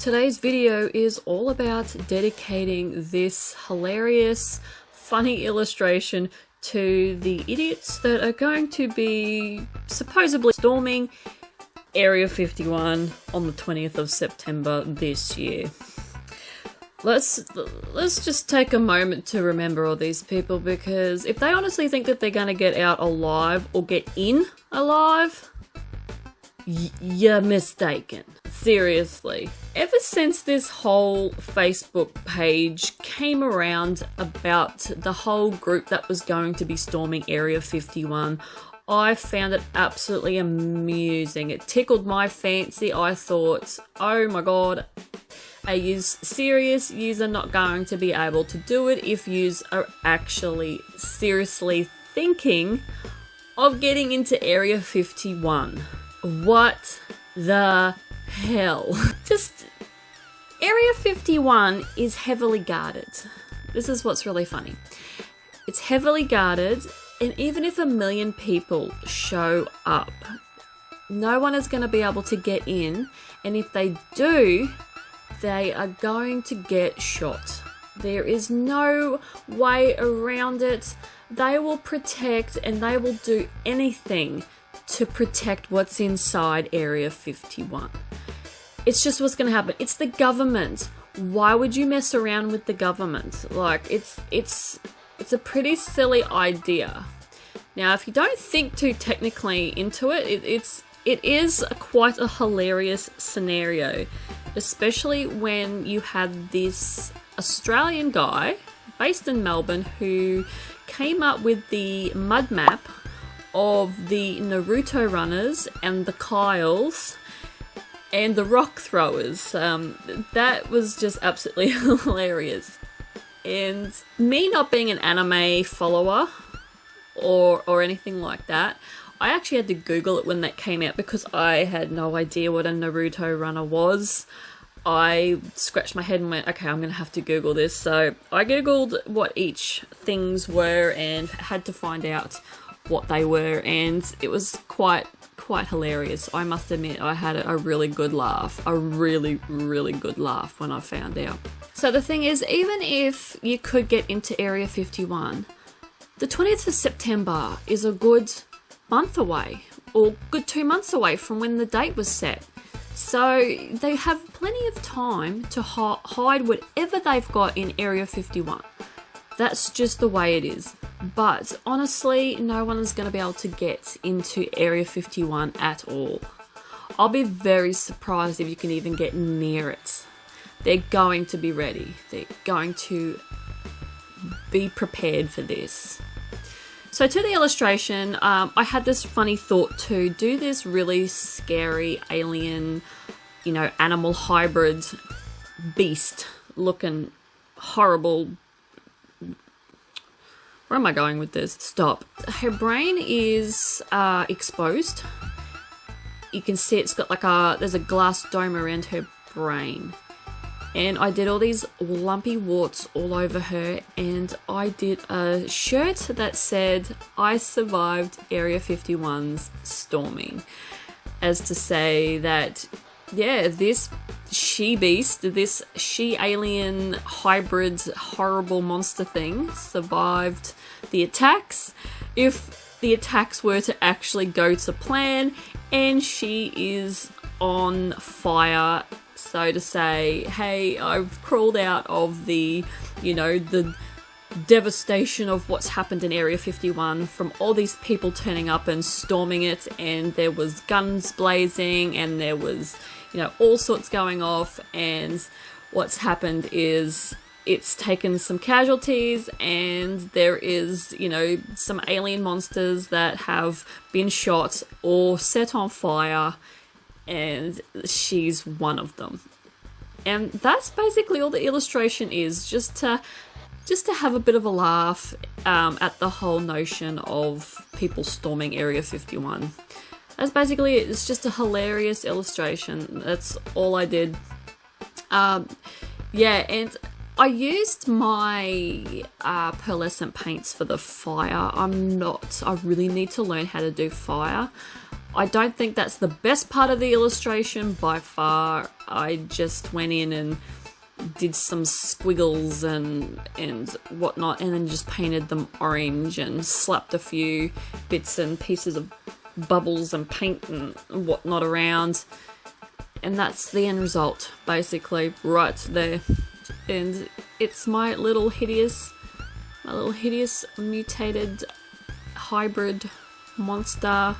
today's video is all about dedicating this hilarious, funny illustration to the idiots that are going to be supposedly storming Area 51 on the 20th of September this year. Let's just take a moment to remember all these people, because if they honestly think that they're going to get out alive or get in alive, you're mistaken. Seriously. Ever since this whole Facebook page came around about the whole group that was going to be storming Area 51, I found it absolutely amusing. It tickled my fancy. I thought, oh my god, are you serious? Yous are not going to be able to do it if yous are actually seriously thinking of getting into Area 51. What the hell? Just, Area 51 is heavily guarded. This is what's really funny. It's heavily guarded, and even if 1 million people show up, no one is going to be able to get in, and if they do, they are going to get shot. There is no way around it. They will protect, and they will do anything to protect what's inside Area 51. It's just what's going to happen. It's the government. Why would you mess around with the government? Like, it's a pretty silly idea. Now, if you don't think too technically into it, it is quite a hilarious scenario, especially when you had this Australian guy based in Melbourne who came up with the mud map of the Naruto runners and the Kyles and the rock throwers. That was just absolutely hilarious. And me not being an anime follower or anything like that, I actually had to Google it when that came out because I had no idea what a Naruto runner was. I scratched my head and went, okay, I'm going to have to Google this. So I Googled what each things were and had to find out what they were, and it was quite hilarious. I must admit, I had a really good laugh. A really good laugh when I found out. So the thing is, even if you could get into Area 51, the 20th of September is a good month away, or good 2 months away from when the date was set. So they have plenty of time to hide whatever they've got in Area 51. That's just the way it is. But honestly, no one is going to be able to get into Area 51 at all. I'll be very surprised if you can even get near it. They're going to be ready. They're going to be prepared for this. So to the illustration, I had this funny thought to do this really scary alien, animal hybrid beast looking horrible. Where am I going with this? Stop. Her brain is exposed. You can see it's got there's a glass dome around her brain. And I did all these lumpy warts all over her, and I did a shirt that said, I survived Area 51's storming. As to say that, yeah, this she-beast, this she-alien hybrid horrible monster thing survived the attacks. If the attacks were to actually go to plan, and she is on fire, so to say, hey, I've crawled out of the devastation of what's happened in Area 51 from all these people turning up and storming it, and there was guns blazing, and there was all sorts going off, and what's happened is it's taken some casualties, and there is, some alien monsters that have been shot or set on fire, and she's one of them. And that's basically all the illustration is, just to have a bit of a laugh at the whole notion of people storming Area 51. That's basically it. It's just a hilarious illustration. That's all I did. Yeah, and I used my pearlescent paints for the fire. I really need to learn how to do fire. I don't think that's the best part of the illustration by far. I just went in and did some squiggles and whatnot, and then just painted them orange and slapped a few bits and pieces of bubbles and paint and whatnot around, and that's the end result basically right there. And it's my little hideous mutated hybrid monster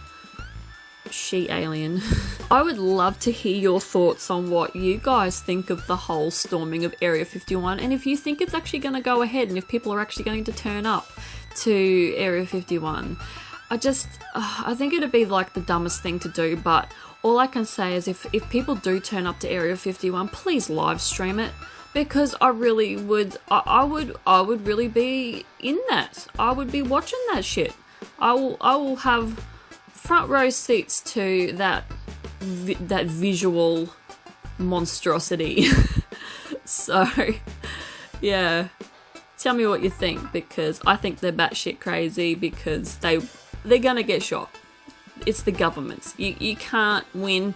she-alien. I would love to hear your thoughts on what you guys think of the whole storming of Area 51, and if you think it's actually going to go ahead and if people are actually going to turn up to Area 51. I think it'd be like the dumbest thing to do, but all I can say is if people do turn up to Area 51, please live stream it, because I really would, I would really be in that. I would be watching that shit. I will have front row seats to that visual monstrosity. So, yeah, tell me what you think, because I think they're batshit crazy, because they're gonna get shot. It's the government. You can't win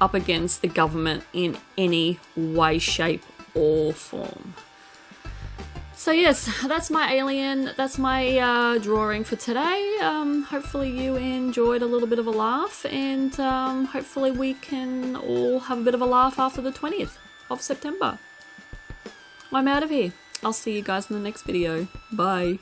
up against the government in any way, shape, or form. So yes, that's my alien, that's my drawing for today. Hopefully you enjoyed a little bit of a laugh, and hopefully we can all have a bit of a laugh after the 20th of September. I'm out of here. I'll see you guys in the next video. Bye.